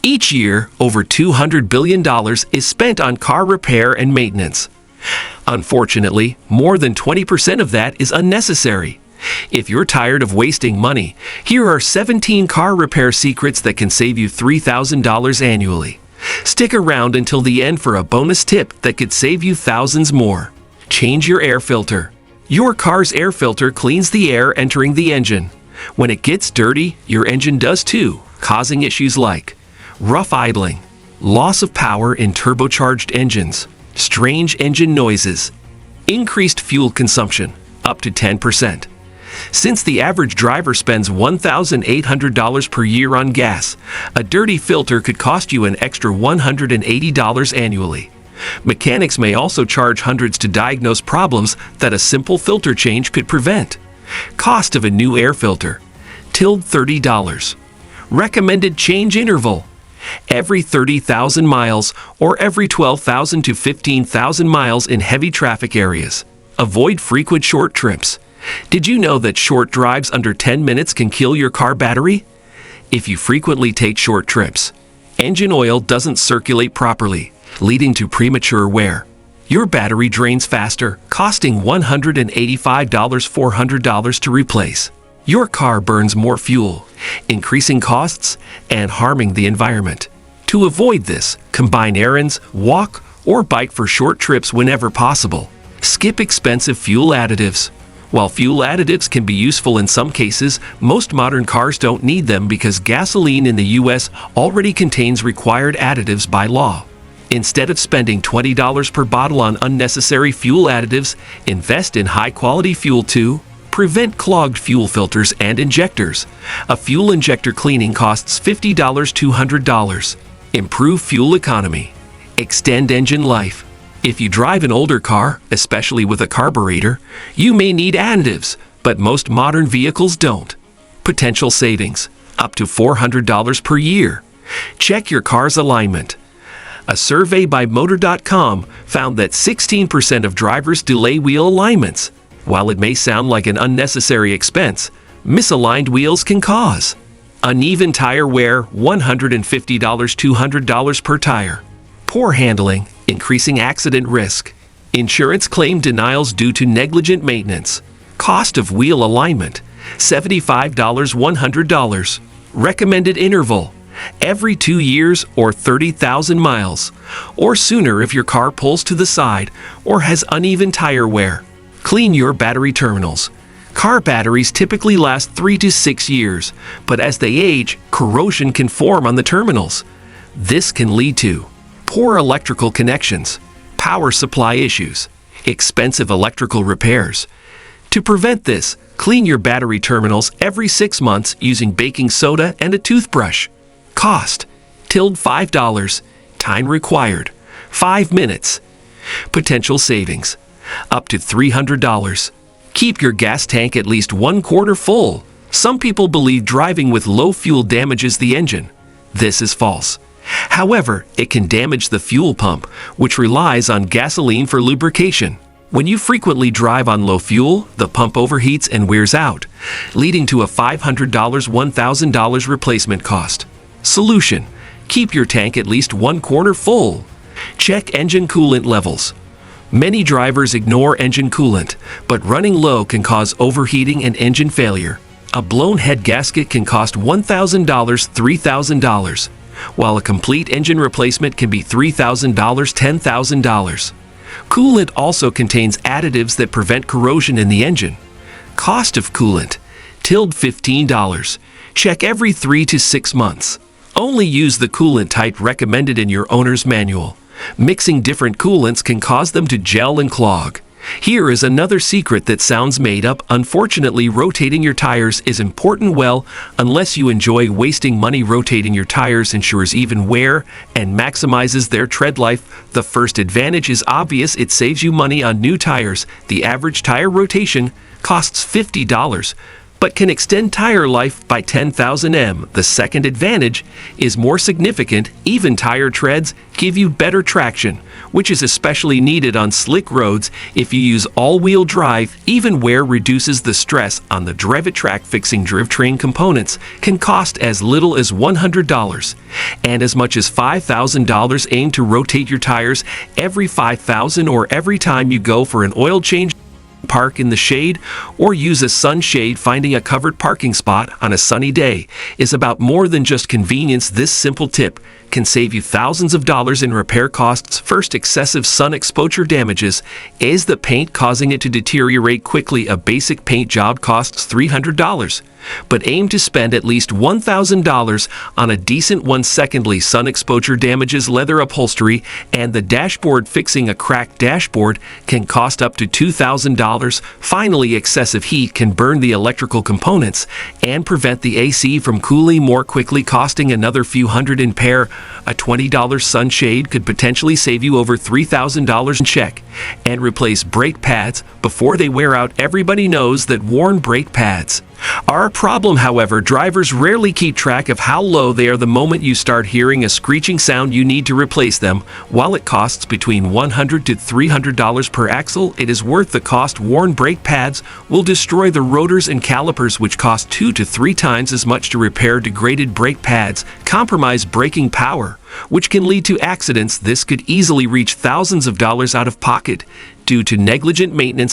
Each year, over $200 billion is spent on car repair and maintenance. Unfortunately, more than 20% of that is unnecessary. If you're tired of wasting money, here are 17 car repair secrets that can save you $3,000 annually. Stick around until the end for a bonus tip that could save you thousands more. Change your air filter. Your car's air filter cleans the air entering the engine. When it gets dirty, your engine does too, causing issues like rough idling, loss of power in turbocharged engines, strange engine noises, increased fuel consumption, up to 10%. Since the average driver spends $1,800 per year on gas, a dirty filter could cost you an extra $180 annually. Mechanics may also charge hundreds to diagnose problems that a simple filter change could prevent. Cost of a new air filter, $30. Recommended change interval, every 30,000 miles or every 12,000 to 15,000 miles in heavy traffic areas. Avoid frequent short trips. Did you know that short drives under 10 minutes can kill your car battery? If you frequently take short trips, engine oil doesn't circulate properly, leading to premature wear. Your battery drains faster, costing $185–400 to replace. Your car burns more fuel, increasing costs and harming the environment. To avoid this, combine errands, walk, or bike for short trips whenever possible. Skip expensive fuel additives. While fuel additives can be useful in some cases, most modern cars don't need them because gasoline in the U.S. already contains required additives by law. Instead of spending $20 per bottle on unnecessary fuel additives, invest in high-quality fuel to prevent clogged fuel filters and injectors. A fuel injector cleaning costs $50–200. Improve fuel economy. Extend engine life. If you drive an older car, especially with a carburetor, you may need additives, but most modern vehicles don't. Potential savings, up to $400 per year. Check your car's alignment. A survey by Motor.com found that 16% of drivers delay wheel alignments. While it may sound like an unnecessary expense, misaligned wheels can cause uneven tire wear, $150–200 per tire. Poor handling, increasing accident risk. Insurance claim denials due to negligent maintenance. Cost of wheel alignment, $75–100. Recommended interval, every 2 years or 30,000 miles, or sooner if your car pulls to the side or has uneven tire wear. Clean your battery terminals. Car batteries typically last 3 to 6 years, but as they age, corrosion can form on the terminals. This can lead to poor electrical connections, power supply issues, expensive electrical repairs. To prevent this, clean your battery terminals every 6 months using baking soda and a toothbrush. Cost, $5. Time required, 5 minutes. Potential savings, up to $300. Keep your gas tank at least 1/4 full. Some people believe driving with low fuel damages the engine. This is false. However, it can damage the fuel pump, which relies on gasoline for lubrication. When you frequently drive on low fuel, the pump overheats and wears out, leading to a $500–1,000 replacement cost. Solution: keep your tank at least 1/4 full. Check engine coolant levels. Many drivers ignore engine coolant, but running low can cause overheating and engine failure. A blown head gasket can cost $1,000–3,000, while a complete engine replacement can be $3,000–10,000. Coolant also contains additives that prevent corrosion in the engine. Cost of coolant, $15. Check every 3 to 6 months. Only use the coolant type recommended in your owner's manual. Mixing different coolants can cause them to gel and clog. Here is another secret that sounds made up. Unfortunately, rotating your tires is important. Well, unless you enjoy wasting money, rotating your tires ensures even wear and maximizes their tread life. The first advantage is obvious: it saves you money on new tires. The average tire rotation costs $50, but can extend tire life by 10,000 m. The second advantage is more significant. Even tire treads give you better traction, which is especially needed on slick roads if you use all-wheel drive. Even wear reduces the stress on the DriveTrack. Fixing drivetrain components can cost as little as $100 and as much as $5,000. Aim to rotate your tires every 5,000 or every time you go for an oil change. Park in the shade or use a sunshade. Finding a covered parking spot on a sunny day is about more than just convenience. This simple tip can save you thousands of dollars in repair costs. First, excessive sun exposure damages. Is the paint causing it to deteriorate quickly? A basic paint job costs $300, but aim to spend at least $1,000 on a decent one. Secondly, sun exposure damages leather upholstery and the dashboard. Fixing a cracked dashboard can cost up to $2,000. Finally, excessive heat can burn the electrical components and prevent the AC from cooling more quickly, costing another few hundred. In pair, a $20 sunshade could potentially save you over $3,000. Check and replace brake pads before they wear out. Everybody knows that worn brake pads are a problem. However, drivers rarely keep track of how low they are. The moment you start hearing a screeching sound, you need to replace them. While it costs between $100 to $300 per axle, it is worth the cost. Worn brake pads will destroy the rotors and calipers, which cost 2 to 3 times as much to repair. Degraded brake pads compromise braking power, which can lead to accidents. This could easily reach thousands of dollars out of pocket due to negligent maintenance.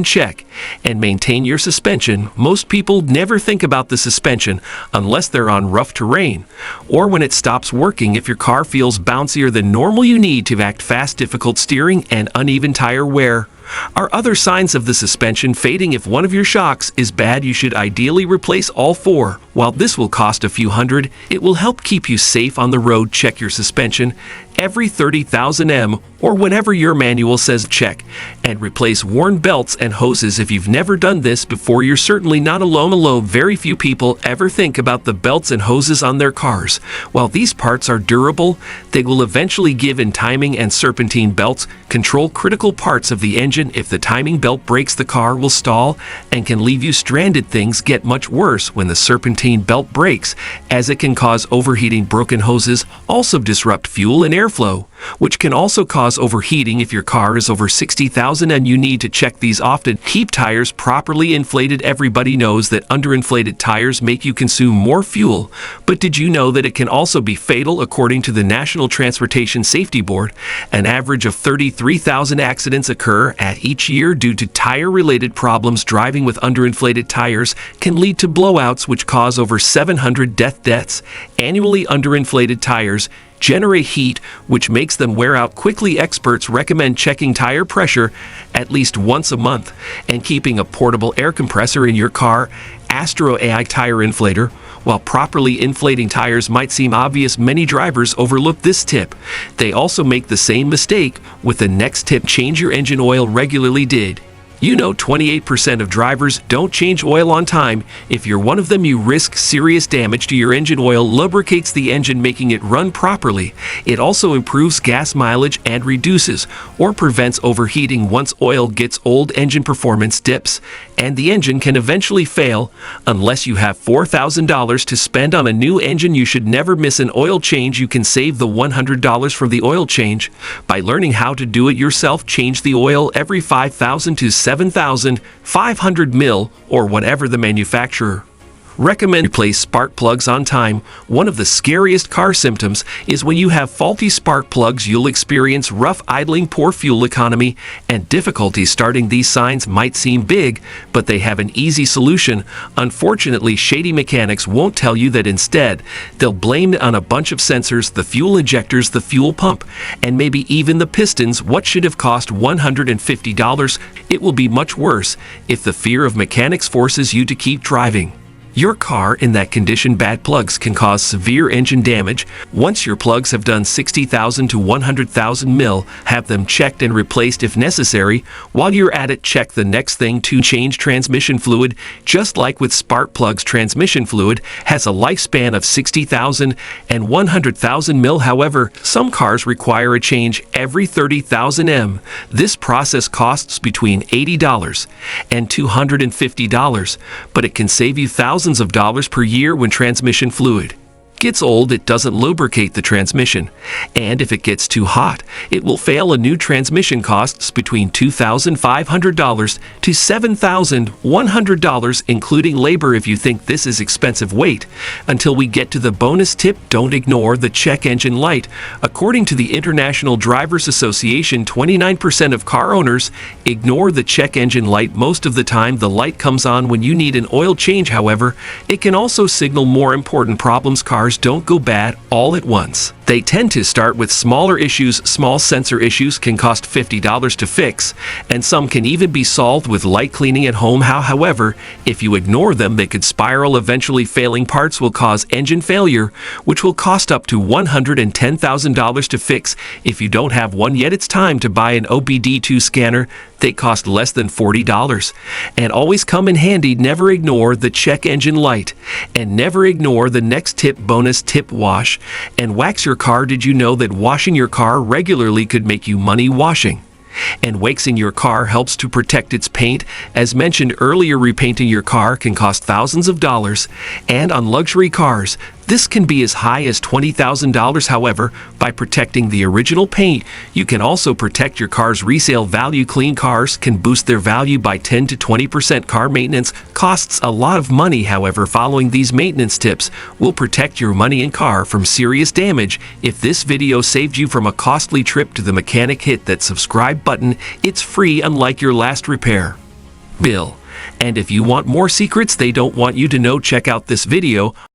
Check and maintain your suspension. Most people never think about the suspension unless they're on rough terrain or when it stops working. If your car feels bouncier than normal, you need to act fast. Difficult steering and uneven tire wear are other signs of the suspension fading. If one of your shocks is bad, you should ideally replace all 4. While this will cost a few hundred, it will help keep you safe on the road. Check your suspension every 30,000 m or whenever your manual says check, and replace worn belts and hoses. If you've never done this before, you're certainly not alone. Very few people ever think about the belts and hoses on their cars. While these parts are durable, they will eventually give in. Timing and serpentine belts control critical parts of the engine. If the timing belt breaks, the car will stall and can leave you stranded. Things get much worse when the serpentine belt breaks, as it can cause overheating. Broken hoses also disrupt fuel and airflow, which can also cause overheating. If your car is over 60,000 and you need to check these often. Keep tires properly inflated. Everybody knows that underinflated tires make you consume more fuel, but did you know that it can also be fatal? According to the National Transportation Safety Board, an average of 33,000 accidents occur at each year due to tire-related problems. Driving with underinflated tires can lead to blowouts, which cause over 700 deaths annually. Underinflated tires generate heat, which makes them wear out quickly. Experts recommend checking tire pressure at least once a month and keeping a portable air compressor in your car. Astro AI tire inflator. While properly inflating tires might seem obvious, many drivers overlook this tip. They also make the same mistake with the next tip: change your engine oil regularly. Did you know 28% of drivers don't change oil on time? If you're one of them, you risk serious damage to your engine. Oil lubricates the engine, making it run properly. It also improves gas mileage and reduces or prevents overheating. Once oil gets old, engine performance dips, and the engine can eventually fail. Unless you have $4,000 to spend on a new engine, you should never miss an oil change. You can save the $100 from the oil change by learning how to do it yourself. Change the oil every 5,000 to 7,500 mil or whatever the manufacturer recommend. Replace spark plugs on time. One of the scariest car symptoms is when you have faulty spark plugs. You'll experience rough idling, poor fuel economy, and difficulty starting. These signs might seem big, but they have an easy solution. Unfortunately, shady mechanics won't tell you that. Instead, they'll blame it on a bunch of sensors: the fuel injectors, the fuel pump, and maybe even the pistons. What should have cost $150, it will be much worse if the fear of mechanics forces you to keep driving. Your car in that condition, bad plugs can cause severe engine damage. Once your plugs have done 60,000 to 100,000 mil, have them checked and replaced if necessary. While you're at it, check the next thing to change transmission fluid. Just like with spark plugs, transmission fluid has a lifespan of 60,000 and 100,000 mil. However, some cars require a change every 30,000 m. This process costs between $80 and $250, but it can save you thousands of dollars per year when transmission fluid gets old. It doesn't lubricate the transmission, and if it gets too hot, it will fail. A new transmission costs between $2,500 to $7,100, including labor. If you think this is expensive, wait until we get to the bonus tip. Don't ignore the check engine light. According to the International Drivers Association, 29% of car owners ignore the check engine light. Most of the time, the light comes on when you need an oil change. However, it can also signal more important problems. Cars don't go bad all at once. They tend to start with smaller issues. Small sensor issues can cost $50 to fix, and some can even be solved with light cleaning at home. However, if you ignore them, they could spiral. Eventually, failing parts will cause engine failure, which will cost up to $110,000 to fix. If you don't have one yet, it's time to buy an OBD2 scanner. They cost less than $40 and always come in handy. Never ignore the check engine light, and never ignore the next tip. Bonus tip: wash and wax your car. Did you know that washing your car regularly could make you money? Washing and waxing your car helps to protect its paint. As mentioned earlier, repainting your car can cost thousands of dollars, and on luxury cars, this can be as high as $20,000. However, by protecting the original paint, you can also protect your car's resale value. Clean cars can boost their value by 10 to 20%. Car maintenance costs a lot of money. However, following these maintenance tips will protect your money and car from serious damage. If this video saved you from a costly trip to the mechanic, hit that subscribe button. It's free, unlike your last repair bill. And if you want more secrets they don't want you to know, check out this video